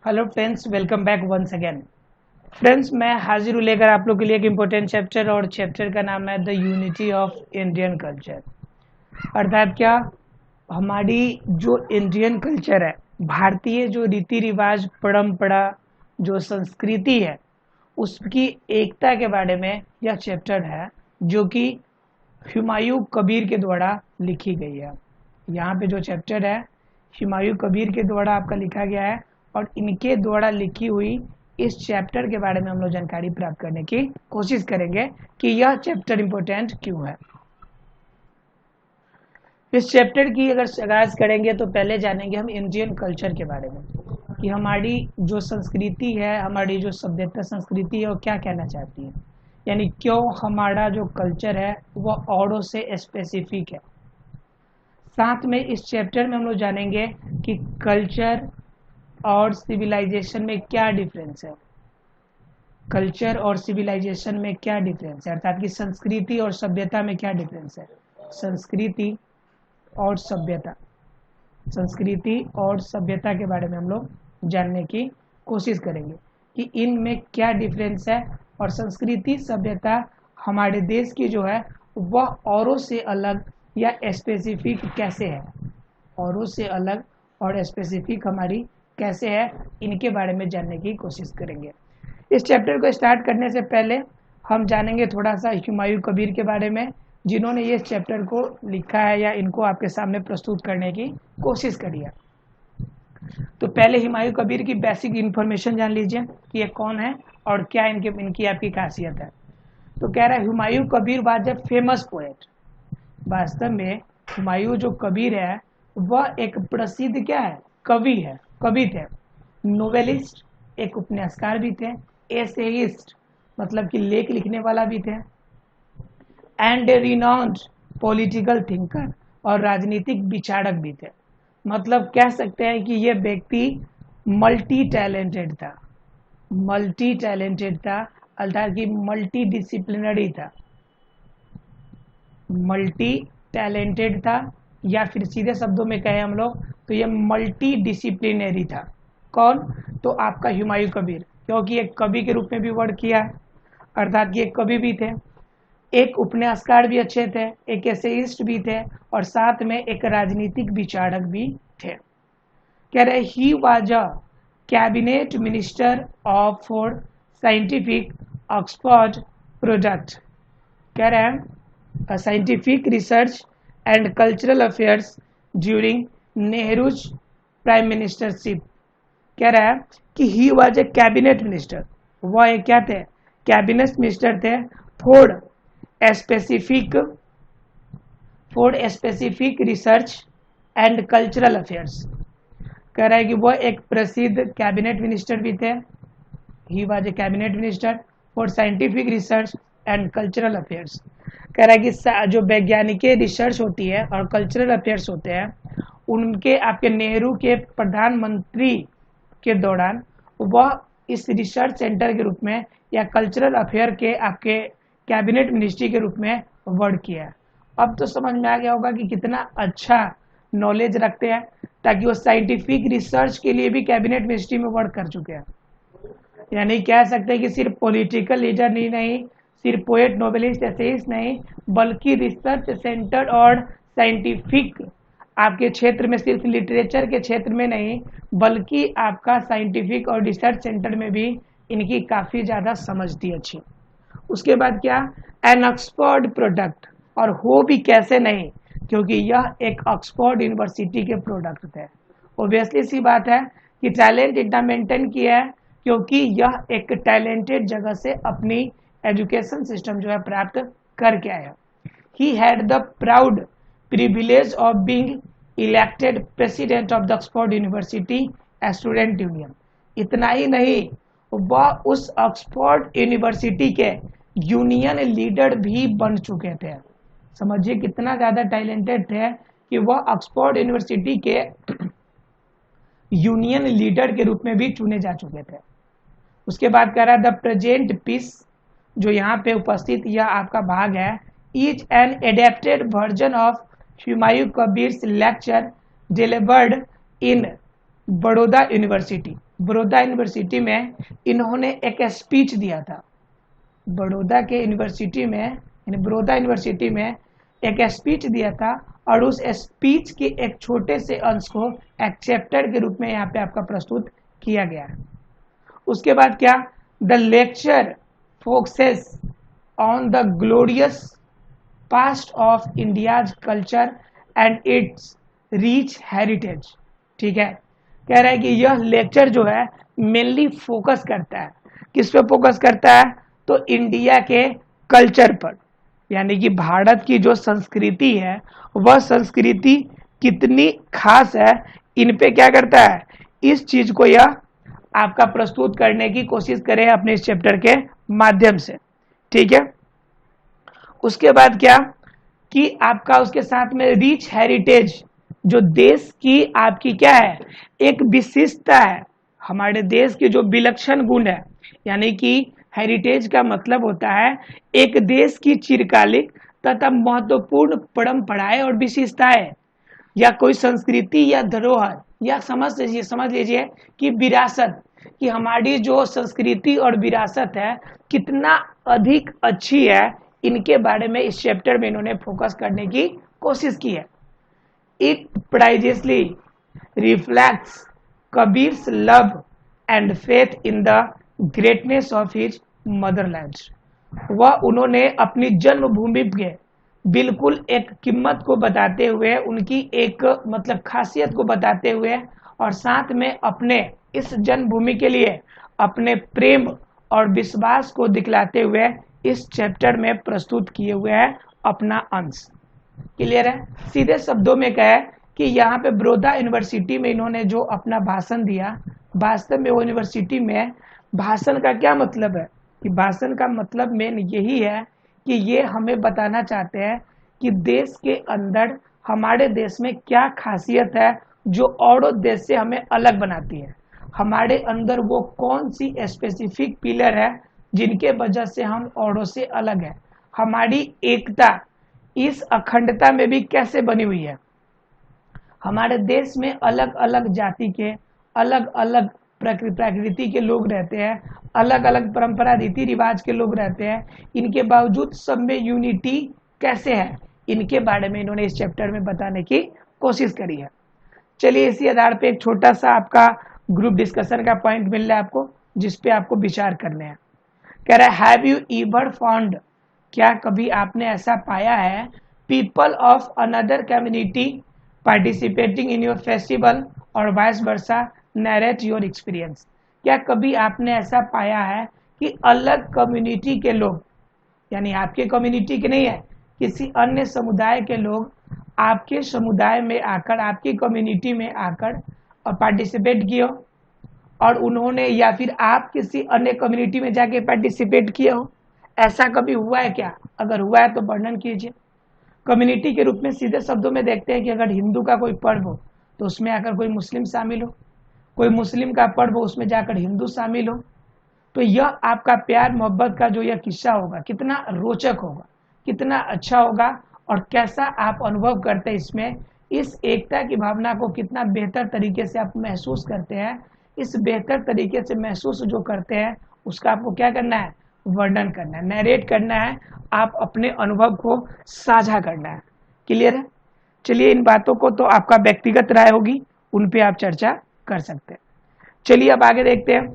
Hello friends, welcome back once again. Friends, मैं हाजिर हूँ लेकर आप लोग के लिए एक इम्पोर्टेंट चैप्टर, और चैप्टर का नाम है the unity of Indian culture. अर्थात क्या, हमारी जो इंडियन कल्चर है, भारतीय जो रीति रिवाज, परंपरा, जो संस्कृति है, उसकी एकता के बारे में यह चैप्टर है, जो कि हुमायूं कबीर के द्वारा लिखी गई है। यहाँ पे जो चैप्टर है हुमायूं कबीर के द्वारा आपका लिखा गया है, और इनके द्वारा लिखी हुई इस चैप्टर के बारे में हम लोग जानकारी प्राप्त करने की कोशिश करेंगे कि यह चैप्टर इम्पोर्टेंट क्यों है। इस चैप्टर की अगर आगाज करेंगे तो पहले जानेंगे हम इंडियन कल्चर के बारे में, कि हमारी जो संस्कृति है, हमारी जो सभ्यता संस्कृति है, वो क्या कहना चाहती है, यानी क्यों हमारा जो कल्चर है वह औरों से स्पेसिफिक है। साथ में इस चैप्टर में हम लोग जानेंगे कि कल्चर और सिविलाइजेशन में क्या डिफरेंस है। कल्चर और सिविलाइजेशन में क्या डिफरेंस है, अर्थात कि संस्कृति और सभ्यता में क्या डिफरेंस है। संस्कृति और सभ्यता, संस्कृति और सभ्यता के बारे में हम लोग जानने की कोशिश करेंगे कि इनमें क्या डिफरेंस है, और संस्कृति सभ्यता हमारे देश की जो है वह औरों से अलग या स्पेसिफिक कैसे है, औरों से अलग और स्पेसिफिक हमारी कैसे है, इनके बारे में जानने की कोशिश करेंगे। इस चैप्टर को स्टार्ट करने से पहले हम जानेंगे थोड़ा सा हुमायूं कबीर के बारे में, जिन्होंने ये चैप्टर को लिखा है या इनको आपके सामने प्रस्तुत करने की कोशिश करी है। तो पहले हुमायूं कबीर की बेसिक इन्फॉर्मेशन जान लीजिए कि ये कौन है और क्या इनकी आपकी खासियत है। तो कह रहा है Humayun Kabir was a famous poet. वास्तव में हुमायूं जो कबीर है वह एक प्रसिद्ध क्या है, कवि है, कवि थे। नोवेलिस्ट, एक उपन्यासकार भी थे। एसेइस्ट मतलब कि लेख लिखने वाला भी थे। And A renowned political thinker, और राजनीतिक विचारक भी थे। मतलब कह सकते हैं कि ये व्यक्ति मल्टी टैलेंटेड था, मल्टी टैलेंटेड था, अर्थात कि मल्टी डिसिप्लिनरी था, मल्टी टैलेंटेड था, या फिर सीधे शब्दों में कहें हम लोग तो ये मल्टी डिसिप्लिनरी था। कौन? तो आपका हुमायूं कबीर, क्योंकि एक कवि के रूप में भी वर्क किया, अर्थात कि एक कवि भी थे, एक उपन्यासकार भी अच्छे थे, एक एसेइस्ट भी थे, और साथ में एक राजनीतिक विचारक भी थे। कह रहे he was a cabinet minister of for scientific Oxford product. कह रहे हैं scientific research and cultural affairs during Nehru's prime ministership. कह रहा है कि he was a cabinet minister, वह एक क्या थे, कैबिनेट मिनिस्टर थे for specific research and cultural affairs. कह रहा है कि वह एक प्रसिद्ध कैबिनेट मिनिस्टर भी थे। He was a cabinet minister for scientific research and cultural affairs. कह रहा है कि जो वैज्ञानिक रिसर्च होती है और कल्चरल अफेयर्स होते हैं, उनके आपके नेहरू के प्रधानमंत्री के दौरान वह इस रिसर्च सेंटर के रूप में या कल्चरल अफेयर के आपके कैबिनेट मिनिस्ट्री के रूप में वर्क किया। अब तो समझ में आ गया होगा कि कितना अच्छा नॉलेज रखते हैं, ताकि वो साइंटिफिक रिसर्च के लिए भी कैबिनेट मिनिस्ट्री में वर्क कर चुके हैं। यानी कह सकते हैं कि सिर्फ पॉलिटिकल लीडर नहीं, सिर्फ पोएट, नोवेलिस्ट, एसेइस्ट नहीं, बल्कि रिसर्च सेंटर और साइंटिफिक आपके क्षेत्र में, सिर्फ लिटरेचर के क्षेत्र में नहीं, बल्कि आपका साइंटिफिक और रिसर्च सेंटर में भी इनकी काफ़ी ज़्यादा समझ थी अच्छी। उसके बाद क्या, एन ऑक्सफोर्ड प्रोडक्ट, और हो भी कैसे नहीं, क्योंकि यह एक ऑक्सफोर्ड यूनिवर्सिटी के प्रोडक्ट थे। ओबियसली सी बात है कि टैलेंट इतना मेंटेन किया है, क्योंकि यह एक टैलेंटेड जगह से अपनी एजुकेशन सिस्टम जो है प्राप्त करके आया। He had the proud privilege of being elected president of the Oxford university student union. इतना ही नहीं, वह उस ऑक्सफोर्ड यूनिवर्सिटी के यूनियन लीडर भी बन चुके थे। समझिए कितना ज़्यादा टैलेंटेड थे कि वह ऑक्सफोर्ड यूनिवर्सिटी के यूनियन लीडर के रूप में भी चुने जा चुके थे। उसके बाद कह रहा है द प्रेजेंट पीस, जो यहाँ पे उपस्थित यह आपका भाग है, is an adapted version of Humayun Kabir's lecture delivered in Baroda university. Baroda university में इन्होंने एक स्पीच दिया था। बड़ौदा के यूनिवर्सिटी में यानी बड़ौदा यूनिवर्सिटी में एक स्पीच दिया था और उस स्पीच के एक छोटे से अंश को एक चैप्टर के रूप में यहाँ पे आपका प्रस्तुत किया गया है। उसके बाद क्या, the lecture focuses on the glorious past of India's culture and it's rich heritage. ठीक है, कह रहा है कि यह लेक्चर जो है मेनली फोकस करता है, किस पे फोकस करता है, तो इंडिया के कल्चर पर, यानी कि भारत की जो संस्कृति है वह संस्कृति कितनी खास है, इन पे क्या करता है, इस चीज को यह आपका प्रस्तुत करने की कोशिश करें अपने इस चैप्टर के माध्यम से। ठीक है, उसके बाद क्या कि आपका उसके साथ में रिच हेरिटेज, जो देश की आपकी क्या है, एक विशिष्टता है, हमारे देश के जो विलक्षण गुण है, यानी कि हेरिटेज का मतलब होता है एक देश की चिरकालिक तथा महत्वपूर्ण परंपराएं और विशेषताएं, या कोई संस्कृति या धरोहर, या समझ लीजिए कि विरासत, कि हमारी जो संस्कृति और विरासत है कितना अधिक अच्छी है, इनके बारे में इस चैप्टर में इन्होंने फोकस करने की कोशिश की है। It precisely reflects Kabir's love and faith in the greatness of his motherland. वह उन्होंने अपनी जन्मभूमि के बिल्कुल एक कीमत को बताते हुए, उनकी एक मतलब खासियत को बताते हुए, और साथ में अपने इस जन्मभूमि के लिए अपने प्रेम और विश्वास को दिखलाते हुए इस चैप्टर में प्रस्तुत किए हुए हैं अपना अंश। क्लियर है, सीधे शब्दों में कहे कि यहाँ पे बड़ौदा यूनिवर्सिटी में इन्होंने जो अपना भाषण दिया, वास्तव में वो यूनिवर्सिटी में भाषण का क्या मतलब है, कि भाषण का मतलब मेन यही है कि ये हमें बताना चाहते हैं कि देश के अंदर हमारे देश में क्या खासियत है जो औरों देश से हमें अलग बनाती है, हमारे अंदर वो कौन सी स्पेसिफिक पिलर है जिनके वजह से हम औरों से अलग है, हमारी एकता इस अखंडता में भी कैसे बनी हुई है। हमारे देश में अलग अलग जाति के, अलग अलग प्रकृति के लोग रहते हैं, अलग अलग परंपरा रीति रिवाज के लोग रहते हैं, इनके बावजूद सब में यूनिटी कैसे है, इनके बारे में इन्होंने इस चैप्टर में बताने की कोशिश करी है। चलिए इसी आधार पे एक छोटा सा आपका ग्रुप डिस्कशन का पॉइंट मिल रहा है आपको, जिसपे आपको विचार करने हैं। कह रहा है, हैव यू एवर फाउंड, क्या कभी आपने ऐसा पाया है, people of another community participating in your festival और vice versa narrate your experience. क्या कभी आपने ऐसा पाया है कि अलग कम्युनिटी के लोग, यानी आपके कम्युनिटी के नहीं है, किसी अन्य समुदाय के लोग आपके समुदाय में आकर, आपकी कम्युनिटी में आकर और पार्टिसिपेट किए हो, और उन्होंने, या फिर आप किसी अन्य कम्युनिटी में जाके पार्टिसिपेट किए हो, ऐसा कभी हुआ है क्या? अगर हुआ है तो वर्णन कीजिए। कम्युनिटी के रूप में सीधे शब्दों में देखते हैं कि अगर हिंदू का कोई पर्व हो तो उसमें आकर कोई मुस्लिम शामिल हो, कोई मुस्लिम का पर्व हो उसमें जाकर हिंदू शामिल हो, तो यह आपका प्यार मोहब्बत का जो यह किस्सा होगा कितना रोचक होगा, कितना अच्छा होगा, और कैसा आप अनुभव करते हैं इसमें, इस एकता की भावना को कितना बेहतर तरीके से आप महसूस करते हैं। इस बेहतर तरीके से महसूस जो करते हैं उसका आपको क्या करना है, वर्णन करना है, नरेट करना है, आप अपने अनुभव को साझा करना है। क्लियर है? चलिए इन बातों को तो आपका व्यक्तिगत राय होगी, उन पे आप चर्चा कर सकते हैं। चलिए अब आगे देखते हैं।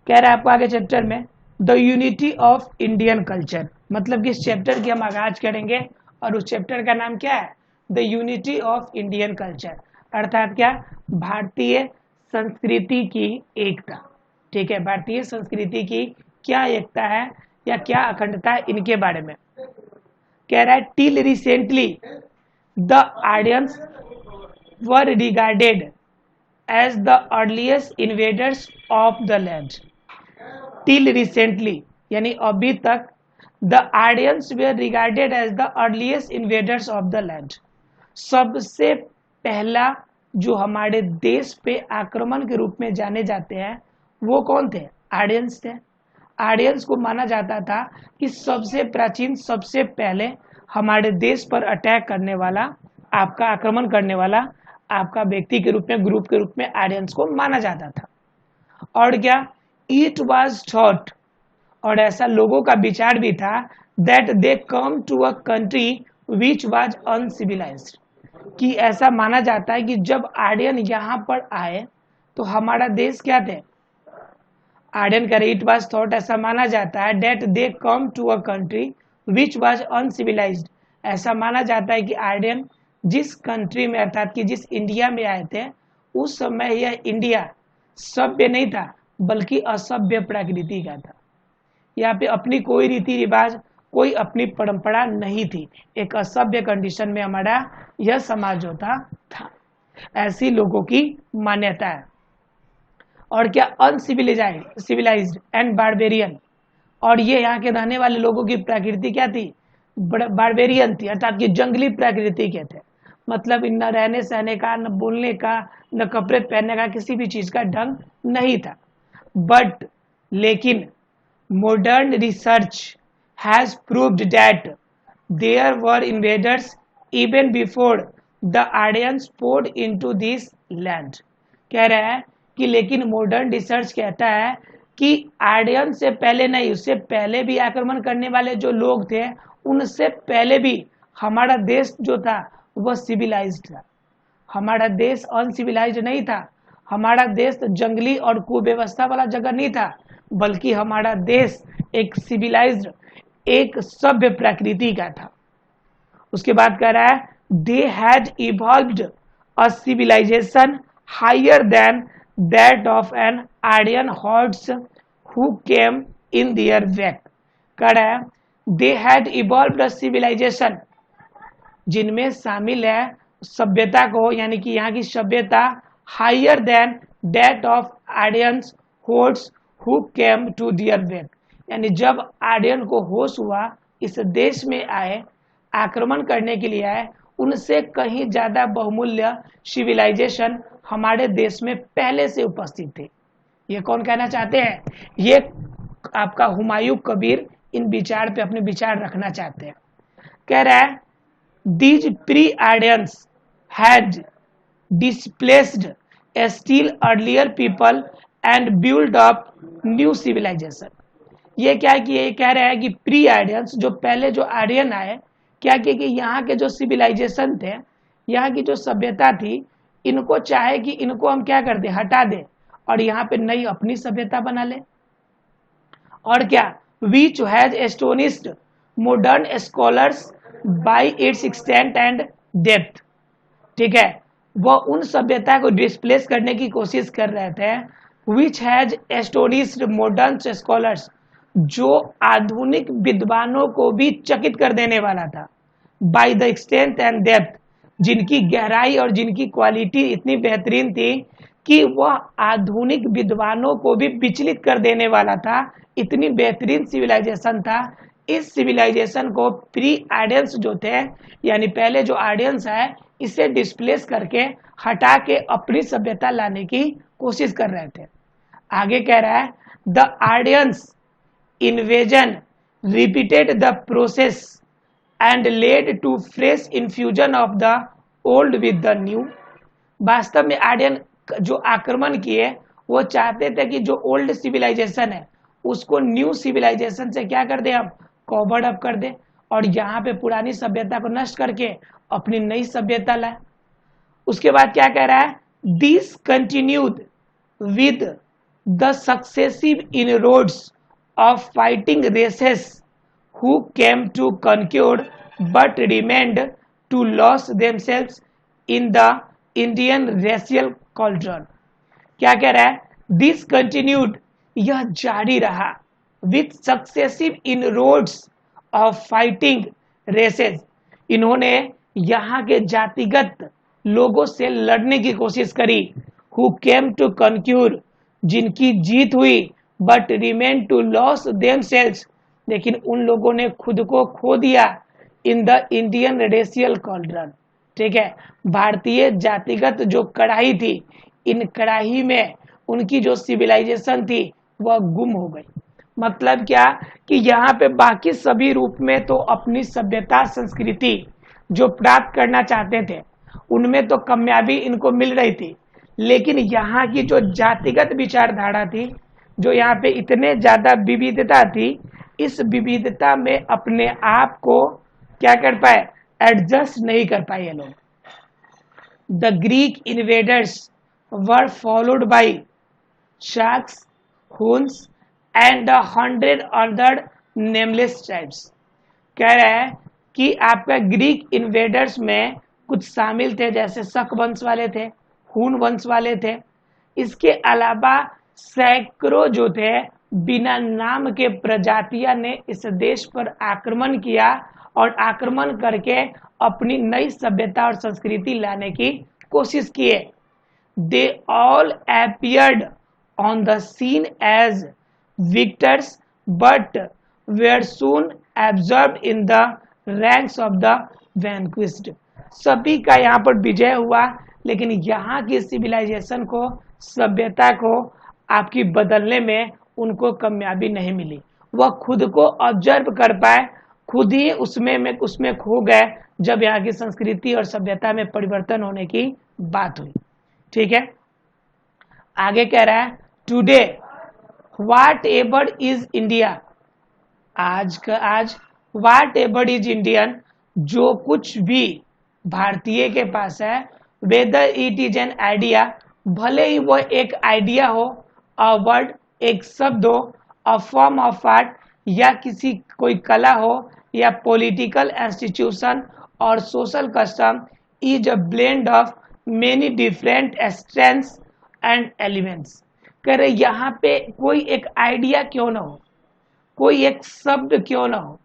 कह रहा है आपको आगे चैप्टर में the unity of Indian culture, मतलब कि इस चैप्टर की हम आगाज करेंगे और उस चैप्टर का नाम क्या है, the unity of Indian culture, अर्थात क्या, भारतीय संस्कृति की एकता। ठीक है, भारतीय संस्कृति की क्या एकता है या क्या अखंडता है, इनके बारे में कह रहा है। Till recently the Aryans were regarded as the earliest invaders of the land. Till recently यानी अभी तक, the Aryans were regarded as the earliest invaders of the land, सबसे पहला जो हमारे देश पे आक्रमण के रूप में जाने जाते हैं वो कौन थे, आर्यंस थे। आर्यंस को माना जाता था कि सबसे प्राचीन, सबसे पहले हमारे देश पर अटैक करने वाला, आपका आक्रमण करने वाला आपका व्यक्ति के रूप में, ग्रुप के रूप में आर्यंस को माना जाता था। और क्या, इट वाज थॉट, और ऐसा लोगों का विचार भी था, that they came to a country which was uncivilised, कि ऐसा माना जाता है कि जब आर्यन यहाँ पर आए तो हमारा देश क्या थे, आर्यन करे, इट वाज थॉट, ऐसा माना जाता है, that they came to a country which was uncivilised, ऐसा माना जाता है कि आर्यन जिस कंट्री में, अर्थात कि जिस इंडिया में आए थे, उस समय यह इंडिया सभ्य नहीं था बल्कि असभ्य प्रकृति का था। यहाँ पे अपनी कोई रीति रिवाज, कोई अपनी परंपरा नहीं थी, एक असभ्य कंडीशन में हमारा यह समाज होता था, ऐसी लोगों की मान्यता है। और क्या, सिविलाइज्ड एंड बारबेरियन, और ये यहाँ के रहने वाले लोगों की प्रकृति क्या थी, बारबेरियन थी, अर्थात कि जंगली प्रकृति के थे, मतलब न रहने सहने का, न बोलने का, न कपड़े पहनने का, किसी भी चीज का ढंग नहीं था। बट लेकिन modern research has proved that there were invaders even before the Aryans poured into this land। कह रहा है कि लेकिन मॉडर्न रिसर्च कहता है कि आर्यन से पहले नहीं, उससे पहले भी आक्रमण करने वाले जो लोग थे, उनसे पहले भी हमारा देश जो था वह सिविलाइज्ड था। हमारा देश अनसिविलाइज्ड नहीं था, हमारा देश जंगली और कुव्यवस्था वाला जगह नहीं था, बल्कि हमारा देश एक सिविलाइज्ड, एक सभ्य प्रकृति का था। उसके बाद कह रहा है, they had evolved a civilization higher than that of an Aryan hordes who came in their wake. कह रहा है, they had evolved a civilization, जिनमें शामिल है सभ्यता को, यानी कि यहाँ की सभ्यता higher than that of Aryans hordes who came to their wake, यानी जब आर्यन को होश हुआ, इस देश में आए, आक्रमण करने के लिए आए, उनसे कहीं ज्यादा बहुमूल्य सिविलाइजेशन हमारे देश में पहले से उपस्थित थे। ये कौन कहना चाहते हैं, ये आपका हुमायूं कबीर इन विचार पे अपने विचार रखना चाहते हैं। कह रहा है, these pre-Aryans had displaced a still earlier people and built up new civilization। ये क्या कि ये कह रहा है कि प्री आर्यंस, जो पहले जो आर्यन आए, क्या कि यहाँ के जो सिविलाइजेशन थे, यहाँ की जो सभ्यता थी, इनको चाहे कि इनको हम क्या कर दे, हटा दे, और यहाँ पे नई अपनी सभ्यता बना ले। और क्या, which has astonished modern scholars bye it's extent and depth. ठीक है, वह उन सभ्यता को डिस्प्लेस करने की कोशिश कर रहे थे, which has astonished modern scholars, जो आधुनिक विद्वानों को भी चकित कर देने वाला था, by the extent and depth, जिनकी गहराई और जिनकी क्वालिटी इतनी बेहतरीन थी कि वह आधुनिक विद्वानों को भी विचलित कर देने वाला था, इतनी बेहतरीन सिविलाइजेशन था। इस सिविलाइजेशन को प्री आर्यंस जो थे, यानी पहले जो आर्यंस है, इसे डिस्प्लेस करके हटा के अपनी सभ्यता लाने की कोशिश कर रहे थे। आगे कह रहा है, the Aryans invasion repeated the process and led to fresh infusion of the old with the new. वास्तव में आर्यन जो आक्रमण किए, वो चाहते थे कि जो ओल्ड सिविलाइजेशन है उसको न्यू सिविलाइजेशन से क्या कर दे, हम कवर्ड अप कर दे, और यहाँ पे पुरानी सभ्यता को नष्ट करके अपनी नई सभ्यता लाए। उसके बाद क्या कह रहा है, this continued with the successive inroads of fighting races who came to conquer but remained to lose themselves in the Indian racial cauldron. क्या कह रहा है, दिस कंटिन्यूड, यह जारी रहा, with successive inroads of fighting races, इन्होंने यहाँ के जातिगत लोगों से लड़ने की कोशिश करी, हु केम टू कनक्यूर, जिनकी जीत हुई, but remain to lose themselves, लेकिन उन लोगों ने खुद को खो दिया, in the Indian racial cauldron. ठीक है, भारतीय जातिगत जो कढ़ाई थी, इन कढ़ाई में उनकी जो सिविलाइजेशन थी वह गुम हो गई। मतलब क्या कि यहाँ पे बाकी सभी रूप में तो अपनी सभ्यता संस्कृति जो प्राप्त करना चाहते थे, उनमें तो कामयाबी इनको मिल रही थी, लेकिन यहाँ की जो जातिगत विचारधारा थी, जो यहाँ पे इतने ज्यादा विविधता थी, इस विविधता में अपने आप को क्या कर पाए, एडजस्ट नहीं कर पाए ये लोग। The Greek invaders were followed by sharks, Hund's and the 100 other nameless tribes. कह रहा है कि आपका ग्रीक इन्वेडर्स में कुछ शामिल थे, जैसे शक वंश वाले थे, हुन वंश वाले थे। इसके अलावा सैकड़ों जो थे बिना नाम के प्रजातियां ने इस देश पर आक्रमण किया और आक्रमण करके अपनी नई सभ्यता और संस्कृति लाने की कोशिश किए। They all appeared on the scene as victors but were soon absorbed in the ranks of the vanquished। सभी का यहाँ पर विजय हुआ, लेकिन यहाँ की सिविलाइजेशन को, सभ्यता को आपकी बदलने में उनको कामयाबी नहीं मिली। वह खुद को ऑब्जर्व कर पाए, खुद ही उसमें खो गए जब यहाँ की संस्कृति और सभ्यता में परिवर्तन होने की बात हुई। ठीक है, आगे कह रहा है today what ever is India, आज व्हाट एवर इज इंडियन, जो कुछ भी भारतीय के पास है, whether it is an idea, भले ही वो एक आइडिया हो, अ वर्ड एक शब्द हो, अ फॉर्म ऑफ आर्ट या कोई कला हो, या पॉलिटिकल इंस्टीट्यूशन और social custom, is a blend of many different strengths and elements. कह रहे यहाँ पे कोई एक आइडिया क्यों ना हो, कोई एक शब्द क्यों ना हो,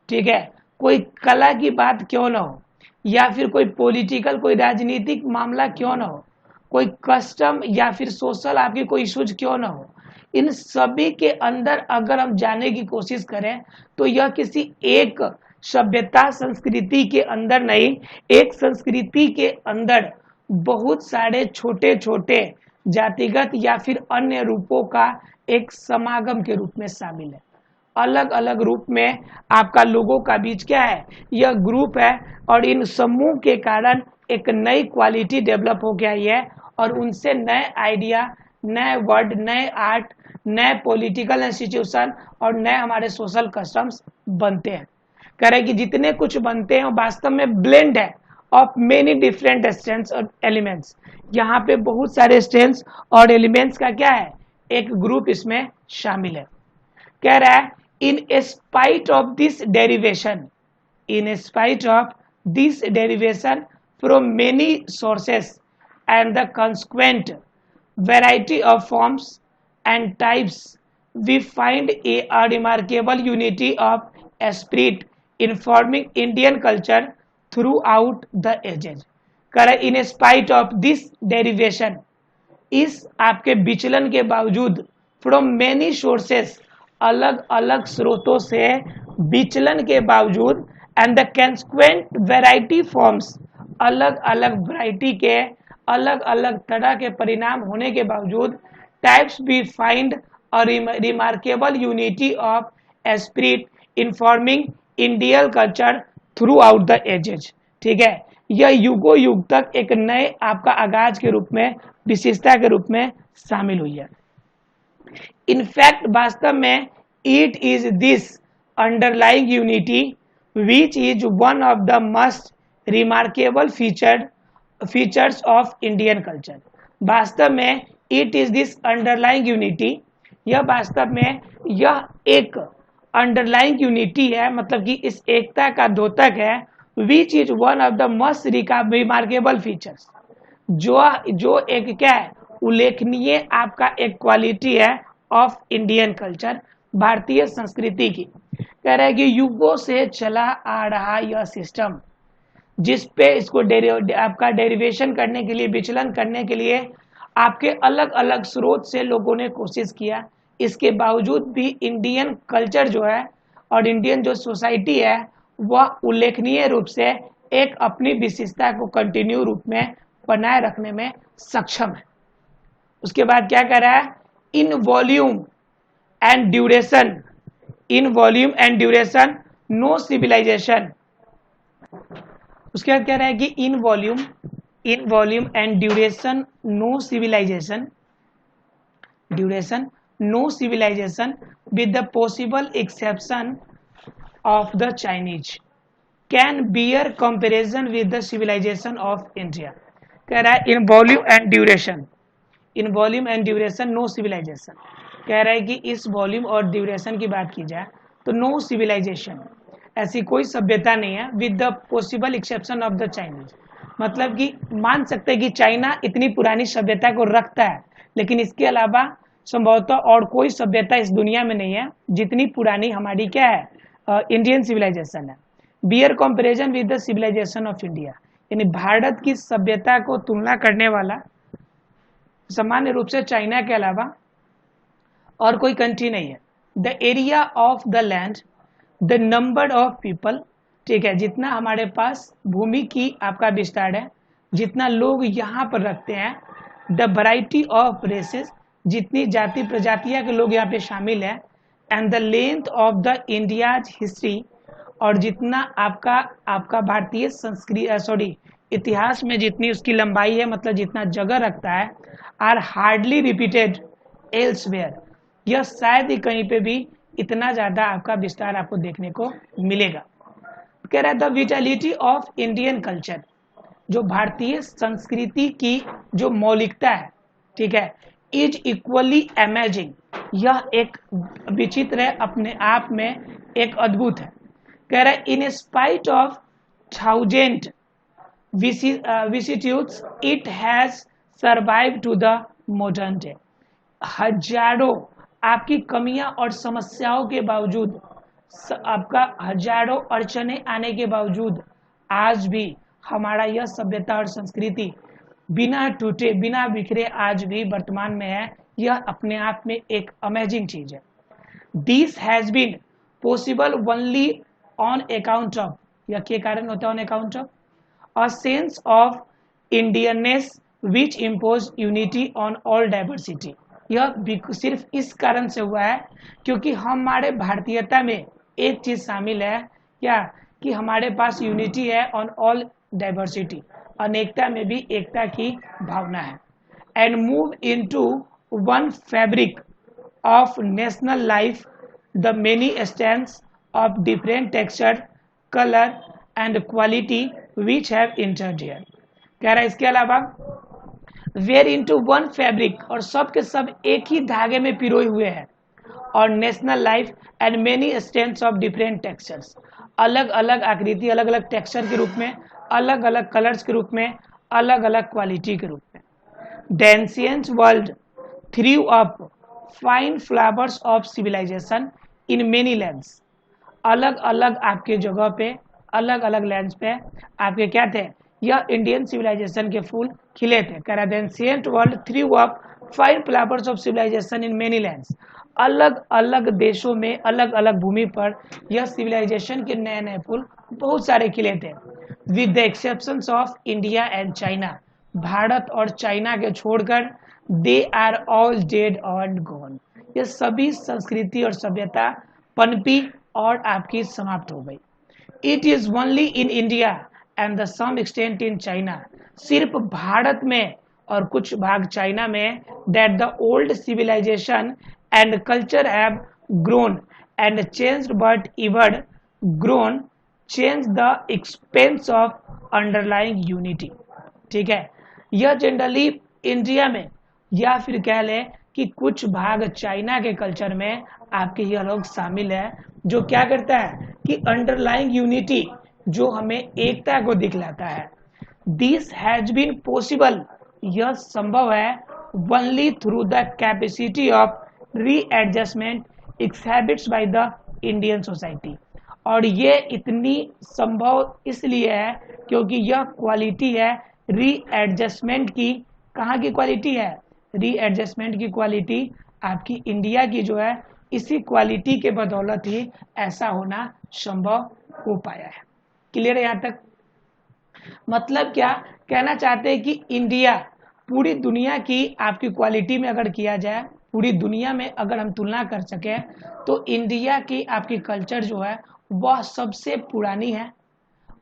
ठीक है, कोई कला की बात क्यों ना हो, या फिर कोई पॉलिटिकल, कोई राजनीतिक मामला क्यों ना हो, कोई कस्टम या फिर सोशल आपकी कोई इशूज क्यों ना हो, इन सभी के अंदर अगर हम जाने की कोशिश करें तो यह किसी एक सभ्यता संस्कृति के अंदर नहीं, एक संस्कृति के अंदर बहुत सारे छोटे छोटे जातिगत या फिर अन्य रूपों का एक समागम के रूप में शामिल है। अलग अलग रूप में आपका लोगों का बीच क्या है, यह ग्रुप है, और इन समूह के कारण एक नई क्वालिटी डेवलप हो गया है, और उनसे नए आइडिया, नए वर्ड, नए आर्ट, नए पॉलिटिकल इंस्टीट्यूशन और नए हमारे सोशल कस्टम्स बनते हैं। कह रहे कि जितने कुछ बनते हैं वास्तव में ब्लेंड है ऑफ मेनी डिफरेंट स्ट्रेंथ्स और एलिमेंट्स। यहाँ पे बहुत सारे स्ट्रेंथ्स और एलिमेंट्स का क्या है, एक ग्रुप इसमें शामिल है। कह रहा है in spite of this derivation, in spite of this derivation from many sources and the consequent variety of forms and types, we find a remarkable unity of spirit informing Indian culture throughout the ages। करें in spite of this derivation, इस आपके विचलन के बावजूद, from many sources, अलग अलग स्रोतों से विचलन के बावजूद, एंड द कंसेक्वेंट वैरायटी फॉर्म्स, अलग अलग वैरायटी के अलग अलग तरह के परिणाम होने के बावजूद, types be find a remarkable unity of spirit informing Indian culture throughout the ages. ठीक है, यह युगों युग तक एक नए आपका आगाज के रूप में, विशेषता के रूप में शामिल हुई है। इनफैक्ट वास्तव में it is this underlying unity which is one of the most remarkable features of Indian culture. वास्तव में it is this underlying unity, यह वास्तव में यह एक अंडरलाइंग यूनिटी है, मतलब कि इस एकता का द्योतक है, which is one of the most remarkable features, जो एक क्या है, उल्लेखनीय आपका एक क्वालिटी है ऑफ इंडियन कल्चर, भारतीय संस्कृति की। कह रहा है कि युगों से चला आ रहा यह सिस्टम, जिस पे इसको आपका डेरिवेशन करने के लिए, विचलन करने के लिए आपके अलग अलग स्रोत से लोगों ने कोशिश किया, इसके बावजूद भी इंडियन कल्चर जो है और इंडियन जो सोसाइटी है वह उल्लेखनीय रूप से एक अपनी विशेषता को कंटिन्यू रूप में बनाए रखने में सक्षम है। उसके बाद क्या कह रहा है, in volume and duration, in volume and duration no civilisation. उसके बाद कह रहा है कि in volume, in volume and duration no civilization with the possible exception of the Chinese can bear comparison with the civilization of India. कह रहा है in volume and duration no civilization, कह रहा है कि इस वॉल्यूम और ड्यूरेशन की बात की जाए तो नो सिविलाइजेशन, ऐसी कोई सभ्यता नहीं है with the possible exception of the Chinese, मतलब कि मान सकते हैं कि चाइना इतनी पुरानी सभ्यता को रखता है, लेकिन इसके अलावा संभवतः और कोई सभ्यता इस दुनिया में नहीं है जितनी पुरानी हमारी क्या है, इंडियन सिविलाइजेशन है। Bear comparison with the civilisation of India, यानी भारत की सभ्यता को तुलना करने वाला सामान्य रूप से चाइना के अलावा और कोई कंट्री नहीं है। The area of the land, the number of people, ठीक है, जितना हमारे पास भूमि की आपका विस्तार है, जितना लोग यहाँ पर रखते हैं, द वैरायटी ऑफ रेसेस, जितनी जाति प्रजातियां के लोग यहाँ पे शामिल हैं, and the length of the India's history, और जितना आपका भारतीय संस्कृति इतिहास में जितनी उसकी लंबाई है, मतलब जितना जगह रखता है, आर हार्डली रिपीटेड एल्सवेयर, यह शायद ही कहीं पे भी इतना ज्यादा आपका विस्तार आपको देखने को मिलेगा। कह रहा है the vitality of Indian culture, जो भारतीय संस्कृति की जो मौलिकता है, ठीक है, इज इक्वली अमेजिंग, यह एक विचित्र है, अपने आप में एक अद्भुत है। कह रहा है in spite of 1000 vicissitudes it has survived to the modern day, हजारों आपकी कमियां और समस्याओं के बावजूद, आपका हजारों अड़चने आने के बावजूद आज भी हमारा यह सभ्यता और संस्कृति बिना टूटे बिना बिखरे आज भी वर्तमान में है। यह अपने आप में एक अमेजिंग चीज है। This has been possible only on account of, यह के कारण होता है on account of a sense of Indianness which impose unity on all diversity, यह सिर्फ इस कारण से हुआ है क्योंकि हमारे भारतीयता में एक चीज शामिल है, क्या, कि हमारे पास यूनिटी है ऑन ऑल डाइवर्सिटी, अनेकता में भी एकता की भावना है, and move into one fabric of national life the many stands of different texture colour and quality which have entered here. कह रहा है इसके अलावा वेयर इनटू वन फैब्रिक, और सब के सब एक ही धागे में पिरोए हुए हैं, और national life and many strengths of different textures, अलग अलग आकृति, अलग अलग टेक्सचर के रूप में, अलग अलग कलर्स के रूप में, अलग अलग क्वालिटी के रूप में। The ancient world threw up fine flowers of civilisation in many lands, अलग अलग आपके जगह पे, अलग अलग लैंड्स पे आपके क्या थे, यह इंडियन सिविलाइजेशन के फूल खिले थे। कह रहा है ancient world threw up fine flowers of civilisation in many lands, अलग अलग देशों में अलग अलग भूमि पर यह सिविलाइजेशन के नए नए फूल बहुत सारे खिले थे। With the exceptions of India and China, Bharat और चाइना के छोड़कर, they are all dead and gone, ये सभी संस्कृति और सभ्यता पनपी और आपकी समाप्त हो गई। It is only in India and the some extent in China, सिर्फ भारत में और कुछ भाग चाइना में, that the old civilisation and culture have grown and changed, but even grown change the expense of underlying unity. ठीक है, यह generally India में या फिर कह लें कि कुछ भाग चाइना के कल्चर में आपके यह लोग शामिल है, जो क्या करता है कि अंडरलाइंग यूनिटी, जो हमें एकता को दिखलाता है। दिस हैज बीन पॉसिबल, यह संभव है only through the capacity of readjustment exhibits by the Indian society, और ये इतनी संभव इसलिए है क्योंकि यह क्वालिटी है रीएडजस्टमेंट की। कहाँ की क्वालिटी है? रीएडजस्टमेंट की क्वालिटी आपकी इंडिया की जो है, इसी क्वालिटी के बदौलत ही ऐसा होना संभव हो पाया है। क्लियर है यहाँ तक? मतलब क्या कहना चाहते हैं कि इंडिया पूरी दुनिया की आपकी क्वालिटी में अगर किया जाए, पूरी दुनिया में अगर हम तुलना कर सकें, तो इंडिया की आपकी कल्चर जो है वह सबसे पुरानी है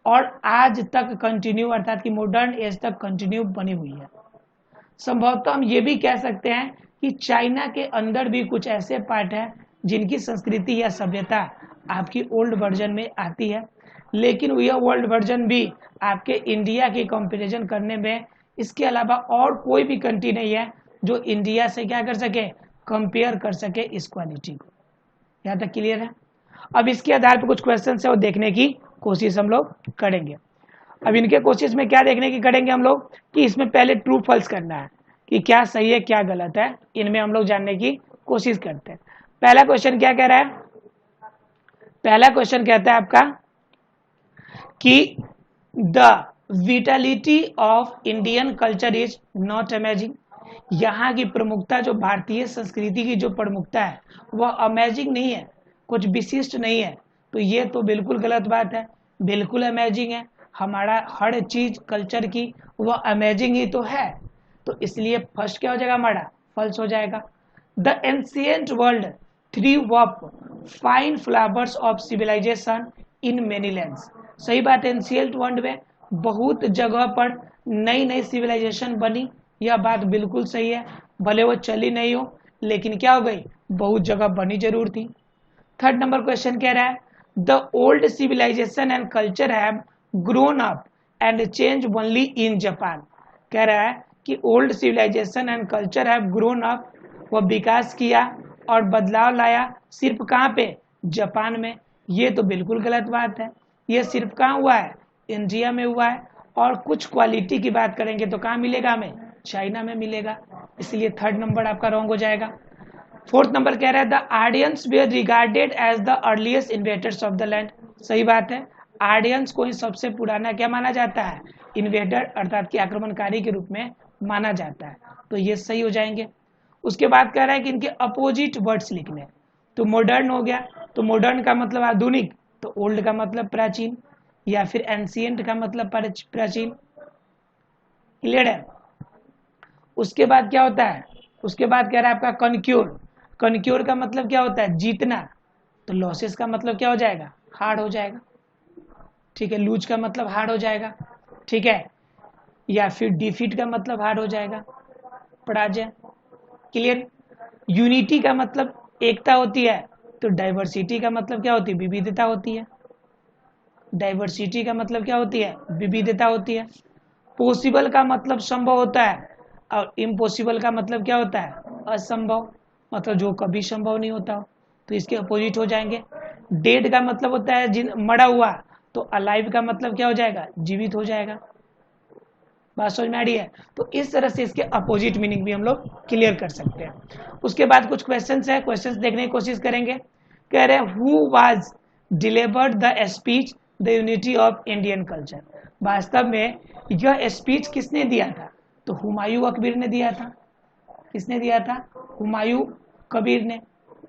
और आज तक कंटिन्यू, अर्थात कि मॉडर्न एज तक कंटिन्यू बनी हुई है। संभवतः हम ये भी कह सकते हैं कि चाइना के अंदर भी कुछ ऐसे पार्ट हैं जिनकी संस्कृति या सभ्यता आपकी ओल्ड वर्जन में आती है, लेकिन यह ओल्ड वर्जन भी आपके इंडिया की कंपैरिजन करने में इसके अलावा और कोई भी कंट्री नहीं है जो इंडिया से क्या कर सके, कंपेयर कर सके इस क्वालिटी को। यहाँ तक क्लियर है। अब इसके आधार पर कुछ क्वेश्चन है वो देखने की कोशिश हम लोग करेंगे। अब इनके कोशिश में क्या देखने की करेंगे हम लोग कि इसमें पहले ट्रू फॉल्स करना है कि क्या सही है क्या गलत है, इनमें हम लोग जानने की कोशिश करते हैं। पहला क्वेश्चन क्या कह रहा है, पहला क्वेश्चन कहता है आपका कि the vitality of Indian culture is not amazing. यहाँ की प्रमुखता, जो भारतीय संस्कृति की जो प्रमुखता है वह अमेजिंग नहीं है, कुछ विशिष्ट नहीं है। तो ये तो बिल्कुल गलत बात है, बिल्कुल अमेजिंग है। हमारा हर चीज कल्चर की वह अमेजिंग ही तो है। तो इसलिए फर्स्ट क्या हो जाएगा, हमारा फॉल्स हो जाएगा। The ancient world threw up fine flowers of civilisation in many lands. सही बात है, एंशिएंट वर्ल्ड में बहुत जगह पर नई नई सिविलाइजेशन बनी, यह बात बिल्कुल सही है। भले वो चली नहीं हो, लेकिन क्या हो गई, बहुत जगह बनी जरूर थी। थर्ड नंबर क्वेश्चन कह रहा है the old civilisation and culture have grown up and change only in Japan. कह रहा है कि old civilisation and culture have grown up, वह विकास किया और बदलाव लाया सिर्फ कहाँ पे, जापान में। ये तो बिल्कुल गलत बात है। ये सिर्फ कहाँ हुआ है, इंडिया में हुआ है। और कुछ क्वालिटी की बात करेंगे तो कहाँ मिलेगा हमें, चाइना में मिलेगा। इसलिए थर्ड नंबर आपका रॉन्ग हो जाएगा। फोर्थ नंबर कह रहा है the Aryans were regarded as the earliest invaders of the land. सही बात है, आर्यंस को ही सबसे पुराना क्या माना जाता है, इन्वेटर अर्थात कि आक्रमणकारी के रूप में माना जाता है। तो ये सही हो जाएंगे। उसके बाद कह रहा है कि इनके अपोजिट वर्ड्स लिखने। तो मॉडर्न हो गया, तो मॉडर्न का मतलब आधुनिक, तो ओल्ड का मतलब प्राचीन, या फिर एंशिएंट का मतलब प्राचीन। क्लियर है। उसके बाद क्या होता है, उसके बाद कह रहा है आपका कनक्योर। कनक्योर का मतलब क्या होता है, जीतना। तो लॉसेस का मतलब क्या हो जाएगा, हार्ड हो जाएगा। ठीक है, लूज का मतलब हार्ड हो जाएगा। ठीक है, या फिर डिफीट का मतलब हार्ड हो जाएगा, पराजय। क्लियर। यूनिटी का मतलब एकता होती है, तो डाइवर्सिटी का मतलब क्या होती है, विविधता होती है। डाइवर्सिटी का मतलब क्या होती है, विविधता होती है। पॉसिबल का मतलब संभव होता है, और इम्पॉसिबल का मतलब क्या होता है, असंभव, मतलब जो कभी संभव नहीं होता। तो इसके अपोजिट हो जाएंगे। डेड का मतलब होता है जिन मरा हुआ, तो अलाइव का मतलब क्या हो जाएगा, जीवित हो जाएगा। बात समझ में आ रही है। तो इस तरह से इसके अपोजिट मीनिंग भी हम लोग क्लियर कर सकते हैं। उसके बाद कुछ क्वेश्चंस है, क्वेश्चंस देखने की कोशिश करेंगे। कह रहे हैं who was delivered the speech the unity of Indian culture. वास्तव में यह स्पीच किसने दिया था, तो हुमायूं अकबर ने दिया था। किसने दिया था, हुमायूं कबीर ने।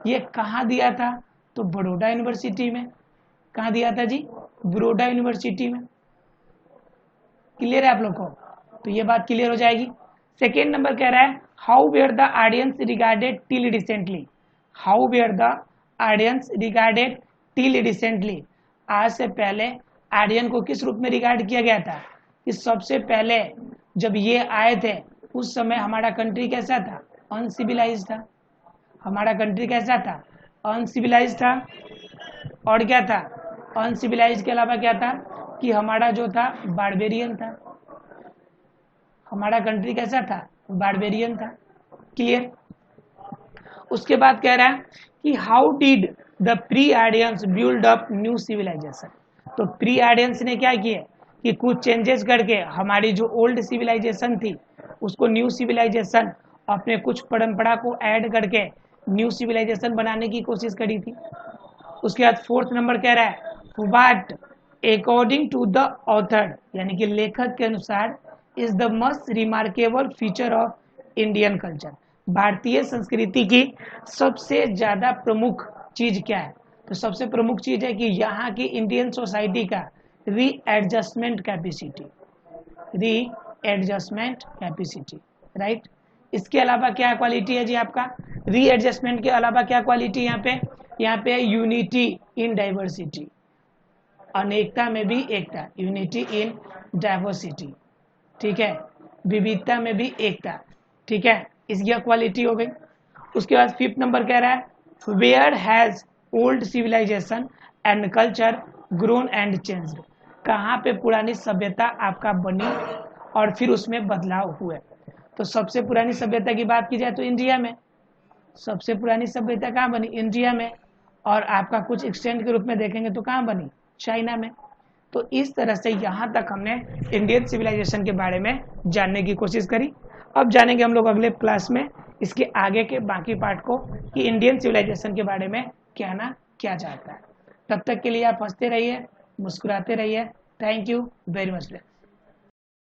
ये कहाँ दिया था, तो बड़ौदा यूनिवर्सिटी में। कहाँ दिया था जी, बड़ौदा यूनिवर्सिटी में। क्लियर है आप लोग को, तो ये बात क्लियर हो जाएगी। सेकेंड नंबर कह रहा है how were the audience regarded till recently. How were the audience regarded till recently. आज से पहले आर्यन को किस रूप में रिगार्ड किया गया था, कि सबसे पहले जब ये आए थे उस समय हमारा कंट्री कैसा था, अनसिविलाइज था। हमारा कंट्री कैसा था, अनसिविलाइज था। और क्या था, अनसिविलाइज के अलावा क्या था, कि हमारा जो था बारबेरियन था। हमारा कंट्री कैसा था, बारबेरियन था। क्लियर। उसके बाद कह रहा है कि how did the pre Aryans build up new civilisation. तो प्री आर्यंस ने क्या किया कि कुछ चेंजेस करके हमारी जो ओल्ड सिविलाइजेशन थी उसको न्यू सिविलाइजेशन, अपने कुछ परंपरा को ऐड करके न्यू सिविलाइजेशन बनाने की कोशिश करी थी। उसके बाद फोर्थ नंबर कह रहा है what according to the author, यानी कि लेखक के अनुसार, is the most remarkable feature of Indian culture. भारतीय संस्कृति की सबसे ज्यादा प्रमुख चीज क्या है, तो सबसे प्रमुख चीज है कि यहाँ की इंडियन सोसाइटी का readjustment capacity. Readjustment capacity, right. इसके अलावा क्या क्वालिटी है जी आपका, रीएडजस्टमेंट के अलावा क्या क्वालिटी यहाँ पे, यहाँ पे यूनिटी इन डाइवर्सिटी। अनेकता में भी एकता, यूनिटी इन डाइवर्सिटी, ठीक है, विविधता में भी एकता, ठीक है, इसकी क्वालिटी हो गई। उसके बाद 5th नंबर कह रहा है where has old civilisation and culture grown and changed, कहाँ पे पुरानी सभ्यता आपका बनी और फिर उसमें बदलाव हुए। तो सबसे पुरानी सभ्यता की बात की जाए तो इंडिया में, सबसे पुरानी सभ्यता कहाँ बनी, इंडिया में, और आपका कुछ एक्सटेंट के रूप में देखेंगे तो कहाँ बनी, चाइना में। तो इस तरह से यहाँ तक हमने इंडियन सिविलाइजेशन के बारे में जानने की कोशिश करी। अब जानेंगे हम लोग अगले क्लास में इसके आगे के बाकी पार्ट को कि इंडियन सिविलाइजेशन के बारे में कहना क्या चाहता है। तब तक के लिए आप हंसते रहिए, मुस्कुराते रहिए। Thank you very much.